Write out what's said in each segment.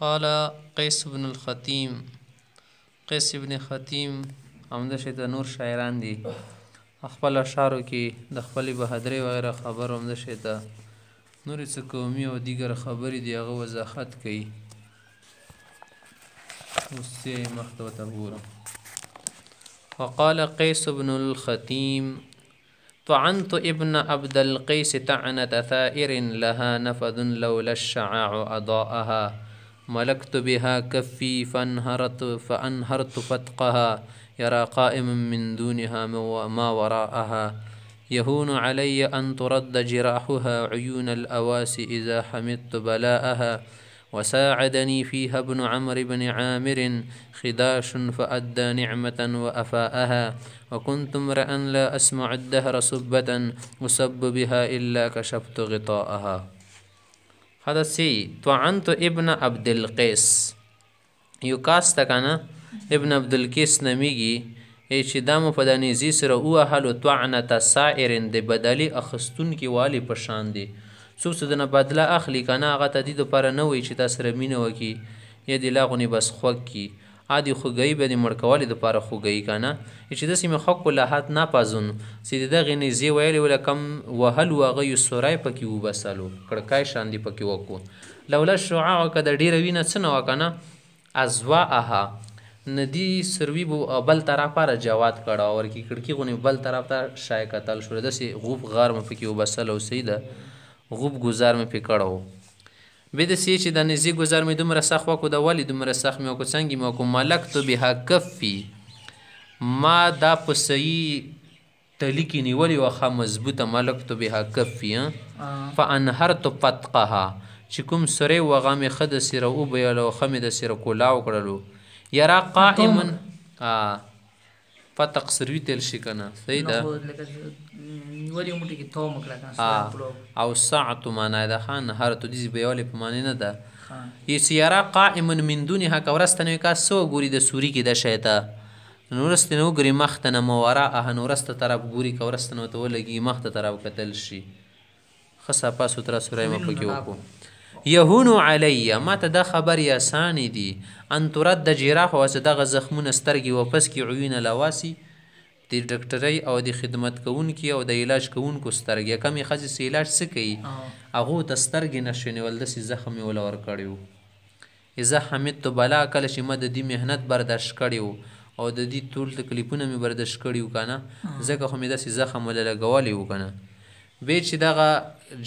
قال قیس بن الخطیم، قیس بن خطیم همده شي د نور شاعران دي. خپل اشعارو کې د خپلې بهادرۍ وغیره خبر همده شي ته نورې څه قومي او دیگر خبرې دي هغه وضاحت کوي. اوس یې مخته ورته ګورم. وقال قیس بن الخطیم طعنت ابن عبد القيس طعنة ثائر لها نفذ لولا الشعاع أضاءها ملكت بها كفي فأنهرت فتقها يرى قائما من دونها ما وراءها يهون علي أن ترد جراحها عيون الأواسي إذا حمدت بلاءها وساعدني فيها ابن عمرو بن عامر خداش فأدى نعمة وأفاءها وكنت امرأ لا أسمع الدهر صبة أصب بها إلا كشفت غطاءها. هذا سي طعنت ابن عبد القيس يقاس تکانا ابن عبد القيس نمیگی چې دا مو په د نیزي سره ووهلو طعنة سائر د بدلي اخستونکي والي په شان دی. څوک چې دنه بدله اخلي که نه هغه ته دې دپاره نه وایي چې تا سره مینه وکړي یا دې لا غونې بس خوږ کړي عادي خوږوي به دې مړ کولې دپاره خوږوي که نه چې داسې مې خوږ کلهات ناپازون چې د دغې نیزې ویلې وله کم وهلو هغه یو سوری پکې وبسلو کړکای شان دې پکې وکړو لولا شعاع که د ډېره وینه څه نه وه که نه ازواءها ندی سروي بو بل طرف را جواد کړه او ورکی کړکی غونې بل طرف ته شای قتل شو داسې غوب غار مې پکې وبسلو سیده غوب گذار مې پې کړی و. بیا داسې چې د نزي ګزار مې دومره سخت وکړو د ولې دومره سخت مې وکړو څنګه مې وکړو ملکتو بها کفي ما دا په صحیح تلي کې نیولې وه ښه مضبوطه ملکتو بها کفي فانهرتو فتقها چې کوم سری و هغه مې ښه داسې را وبیلو ښه مې داسې را کولاو کړلو یرا قائما فتق سروي تل شي که نه صحیح ده او ساعت معنی ده خان هر تو دیزی بیوالی په معنی نه ده یې یرا قائما من دونها که ورسته نه وي کا څه وګوري د سوري کې د شی ته نو ورسته نه وګوري مخته نه ماوراءها نو ورسته طرف ګوري که ورسته نه ورته ولګي مخته طرف کتل شي ښه صفا سوتره سوری مې پکې وکړو. یهونو علی ما ته دا خبرې اسانې دي ان ترد جراح واسه دغه زخمونه سترګې واپس کړي عیون لواسي د ډاکټرۍ او د خدمت کوونکي او د علاج کوونکو سترګې کمې ښځې چې علاج څه کوي هغو ته سترګې نشي نیول داسې زخم یې وله ورکړی و. اذا حمدتو بلا کله چې ما د دې محنت برداشت کړی و او د دې ټول تکلیفونه مې برداشت کړي و که نه ځکه خو مې داسې زخم وله لګولی و که نه بیا چې دغه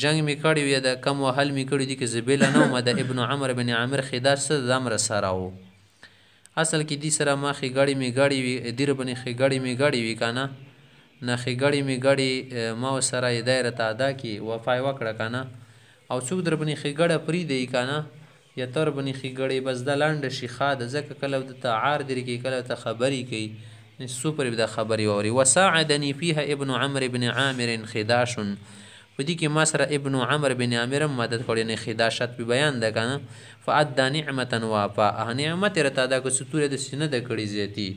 جنګ مې کړی و یا د کم وهل مې کړي دي که زه بېله نه ومه د ابن عمر بن عامر خداش څه د امره سره و اصل کې دې سره ما ښېګړې مې ګړې وي دیر بنې ښېګړې مې ګړې وي که نه نه ښېګړې مې ګړې ما ورسره یې دی راته ادا کړي وفا یې وکړه که نه او څوک در بنې ښېګړه پرېږدي که نه یا تر بنې ښېګړې بس دا لنډه شي ښه ده ځکه کله ورته عار درې کوي کله ورته خبرې کوي څو پرې به دا خبرې واوري. وساعدني فيها ابن عمرو بن عامر خداش په دې کې ما سره ابن عمرو بن عامر هم مدد کړی نه خداشت په بیان ده که نه فأدى نعمة وافاءها نعمت یې راته ادا کړو چې توره داسې نه ده کړې زیاتي.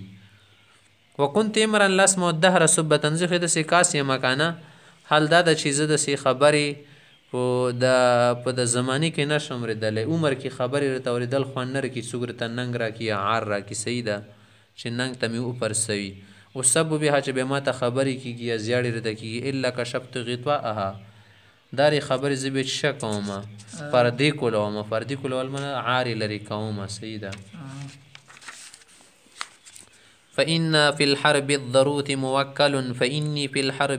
وكنت امرا لا اسمع الدهر صبة زه خو داسې کاس یم که نه حال دا ده چې زه داسې خبرې په د زمانې کې نشم اورېدلی عمر کې خبرې راته اورېدل خوند نه راکړي څوک راته ننګ راکړي یا عار راکړي صحیح ده چې ننګ ته مې وپرسوي وسب بها چې بیا ما ته خبرې کېږي یا زیاړې راته کېږي الا کشفت غطاءها دا رې خبرې زه بیا څه کومه پردې کولومه پردې کولول منه عارې لرې کومه صحیح ده. فإني في الحرب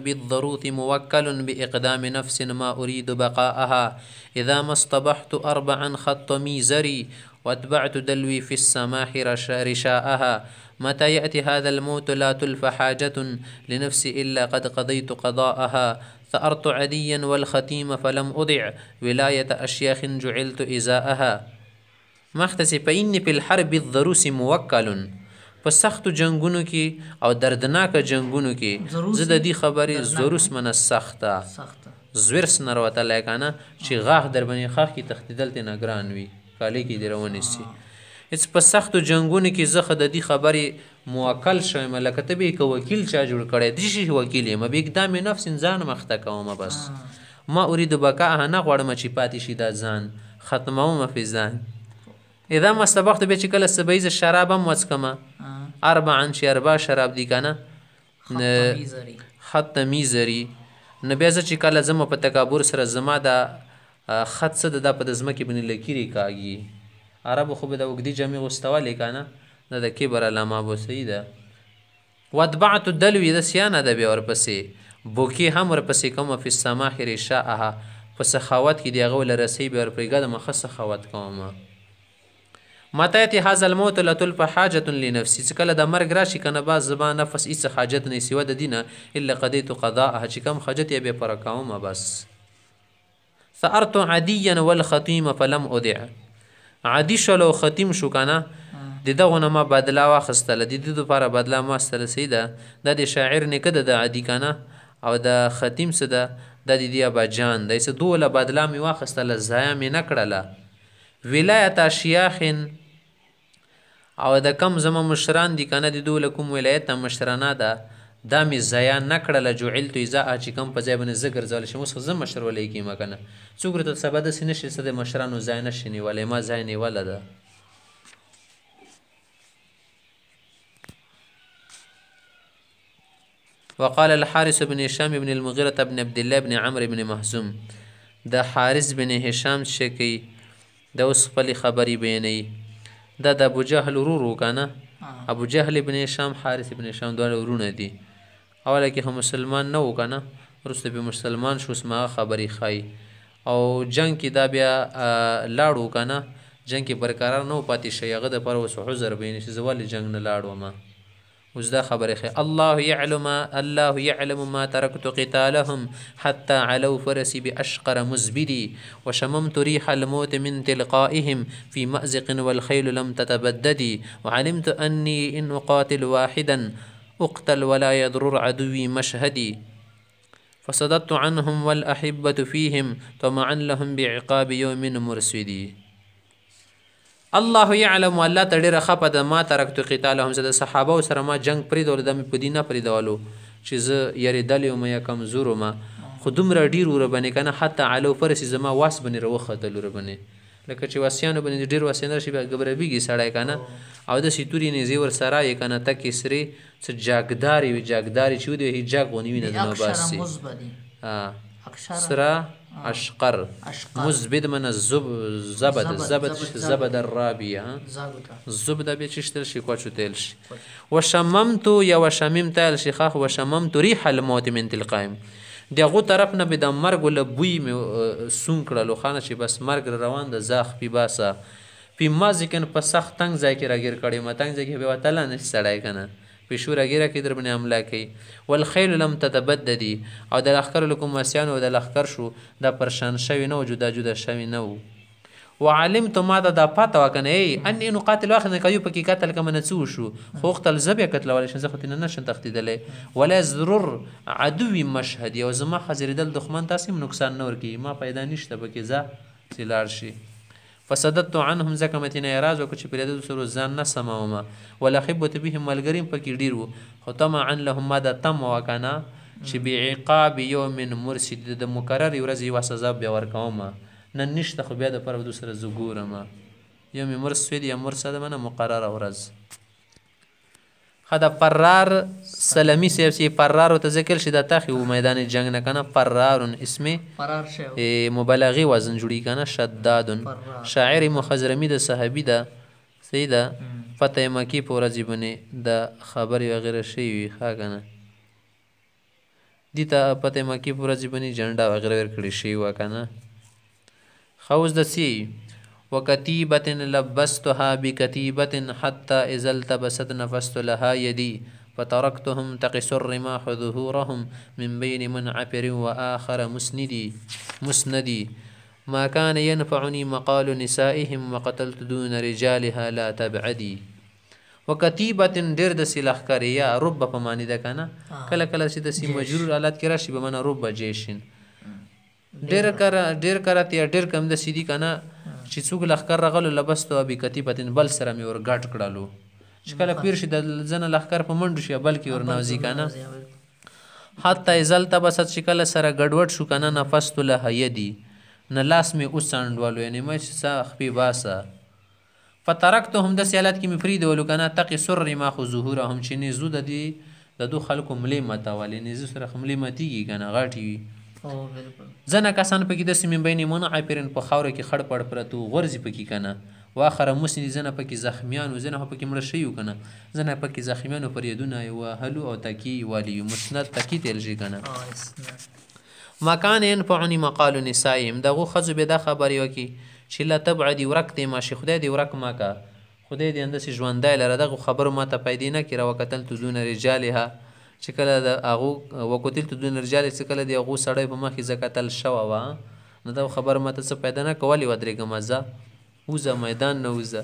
الضروط موكل بإقدام نفس ما أريد بقاءها إذا ما اصطبحت أربعا خط ميزري واتبعت دلوي في السماح رشاءها متى يأتي هذا الموت لا تلف حاجة لنفسي إلا قد قضيت قضاءها ثأرت عديا والختيم فلم أضع ولاية أشياخ جعلت إزاءها مختصي فإني في الحرب الضروس موكل په سختو جنګونو کې او دردناک جنګونو کې زه د دې خبرې ضروس منه سخته زورس نه راوتلی که نه چې غاښ در باندې خاښ کې تښتېدل ترې نه ګران وي کالۍ کې دې راونیسي هېڅ په سختو جنګونو کې زه د دې خبرې موکل شویم لکه ته به یې که وکیل چا جوړ کړی دې شي وکیل یم به اقدام نفس ځان مخته کومه بس ما اريد بقاءها نه غواړم چې پاتې شي دا ځان ختمومه فی ځان اذا ما استبحت بیا چې کله سبیز شراب هم وڅکمه اربعا چې 4 شراب دي که نه خط میزري نه بیا زه چې کله ځم په تکابر سره زما دا خط څه ده دا په د ځمکې باندې لکیرې کاږي عربو خو به د اوږدې جمع غوستولی که نه دا د کبر علامه به صحیح ده واتبعت الدلوي د سیانه ده بیا ورپسې بوکې هم ورپسې کومه فی السماح رشاءها په سخاوت کې د هغه له رسۍ بیا ورپرېږدمه ښه سخاوت کومه متى یأتي هذا الموت لتلف حاجة لنفسي چې کله د مرګ راشي که نه بعد زما نفس هېڅ حاجت نه سوه د دینه الا قضیت قضاءها چې کوم حاجت یې بیا پوره کومه بس ثأرت عدیا والختیم فلم ادع عادي شلو ختیم شو که نه د دغو نه ما بدله واخیستله د دې دپاره بدله ما استله صحیح ده دا د شاعر نیکه ده د عادي که نه او د ختیم څه ده دا د دې اباجان دی څه دوله بدله مې واخیستله ضایع مې نه کړله ولایت شیاخ او د کم زما مشران دي که نه د دو له کوم ولایت نه مشرانه ده دا مې ضایع نه کړله جعلتو اذا چې کوم په ځای باندې زه ګرځولی شم اوس خو زه مشر ولی کېږم که نه څوک ورته سبا داسې نه شي څه د مشرانو ځای نه شي نیولی ما ځای نیوله ده وقال الحارث بن هشام بن المغيرة بن عبد الله بن عمرو بن مخزوم دا حارث بن هشام چې کوي دا اوس خپلې خبرې بیانوي دا د ابو جهل ورور و که نه ابو جهل بن هشام حارث بن هشام دواړه ورونه دي اوله کې خو مسلمان نه و که نه وروسته بیا مسلمان شو اوس هغه خبرې ښایي او جنګ کې دا بیا لاړو که نه جنګ کې برقرار نه و پاتې شي هغه دپاره اوس عذر بیانوي چې زه ولې جنګ نه لاړومه اوس دا خبرې ښایي الله يعلم ما تركت قتالهم حتى علوا فرسي بأشقر مزبدي وشممت ريح الموت من تلقائهم في مأزق والخيل لم تتبددي وعلمت أني إن أقاتل واحدا أقتل ولا يضرر عدوي مشهدي فصددت عنهم والأحبة فيهم طمعا لهم بعقاب يوم مرسدي الله يعلم الله ته ډېره خپه ده ما ترکتو قتالهم زه د صحابه سره ما جنګ پرېږدولو دا مې په دین نه پرېږدولو چې زه یارېدلی وم یا کمزور وم خو دومره ډېر ورباندې که نه حتی علو فرسې زما واس باندې راوختل ورباندې لکه چې واسیانو باندې ډېر واسیان راشي بیا ګبربېږي سړی که نه او داسې تورې نیزې ورسره یې که نه تکې سرې څه جاګدارې وي جاګدارې چې ودې حجاق غونې وي نه د نه باسي سره اشقر مزبد من زبد الرابیه زبد بیا چشتل شي کوچو تیل شي وشممت یا وشمم تیل شي خاخ وشممت ريح الموت من تلقائم دغه طرف نه به د مرګ له بوی مې سون کړلو خانه چې بس مرګ روان د زاخ پی باسه پی مازیکن په سخت تنګ ځای کې راګیر کړی ما تنګ ځای کې به وتله نه سړی که نه پیشو راګیره کې در باندې حمله کوي والخیل لم تتبددي او د لښکرو له کوم وسیانو د لښکر شو دا پرشان شوي نه و جدا جدا شوي نه و وعلمت ما دا پاته وه که نه ای اني نقاتل واخر نه که یو پکې قتل که منه څه وشو خو وختل زه بیا قتلولی شم زه خو تېنه نشم تښتېدلی ولا ضرر عدوي مشهدي او زما حاضرېدل دښمن تاسې هم نقصان نه ورکوي ما پیدا نشته پکې ځه چې لاړ شي فصددت عنهم ځکه مې تېنه اعراض وکړو چې پرېدلو سره ځان نه سمومه والاحبة بهم ملګري هم پکې ډېر وو خو طمعا لهم ما دا تمه وه که نه چې بعقاب یوم مرسد د مقررې ورځې یوه سزا بیا ورکومه نن نشته خو بیا دپاره به دو سره زه ګورم یوم مرسد یا مرسد منه مقرره ورځ ښه د فرار سلمي صاحب چې فرار ورته ذکر شي دا تاخي و میدان جنګ نه که نه فرارون اسم مبالغې وزن جوړي که نه شدادون شاعر مخضرمي د صحابي ده صحیح ده فتح مکې په ورځې باندې د خبرې وغیره شوي وي ښه که نه دې ته فتح مکې په ورځې باندې جنډه وغیره ورکړې شوي وه که نه ښه اوس د سی وكتيبة لبستها بكتيبة حتى إذا التبست نفست لها يدي فتركتهم تقص الرماح ظهورهم من بين منعبر وآخر مسندي ما كان ينفعني مقال نسائهم وقتلت دون رجالها لا تبعدي وكتيبة ډېر داسې لښکرې یا رب په معنی ده که نه کله کله چې داسې مجرور حالت کې راشي به معنی رب جیشن ډېر کرات یا ډېر کم داسې دي که نه چې څوک لښکر راغلو لبستو بکتیبتن بل سره مې ور ګډ کړلو چې کله پیر شي د ځنه لښکر په منډو شي بلکې ور نوځي که نه حتی اذا التبست چې کله سره ګډوډ شو که نه نفست لها یدي نه لاس مې وڅنډولو یعنې مې چې څه خپې باسه فترکتهم داسې حالت کې مې پرېښودولو که نه تقي سر ما خو ظهورهم چې نېزو د دې د دو خلکو ملې ماتولې نېزو سره خو ملې ماتېږي که نه غاټې وي ځنه کسان پکې داسې من بین منعپرن په خاوره کې خړ پړ پرتو غورځي پکې که نه واخره مسني ځنه پکې زخمیان و ځنه خو پکې مړه شوي وو که نه ځنه پکې زخمیانو پر یدونه یې وهلو او تکي والي مسند تکي تیل شي که نه مکان ینفعني مقال نسائهم دغو ښځو بې دا خبرې وکړي چې لا تبعدي ورک دی ما شي خدای دې ورک ما که خدای دې همداسې ژوندی لره دغو خبرو ما ته پیدې نه کړي راوکتلتو دون رجالها چې کله د هغو وکتلتو دون رجال چې کله د هغو سړی په مخ کې زه کتل شوه وه نو دغو خبره ما ته څه پیدا نه که ولې ودرېږم زه وځه میدان نه وځه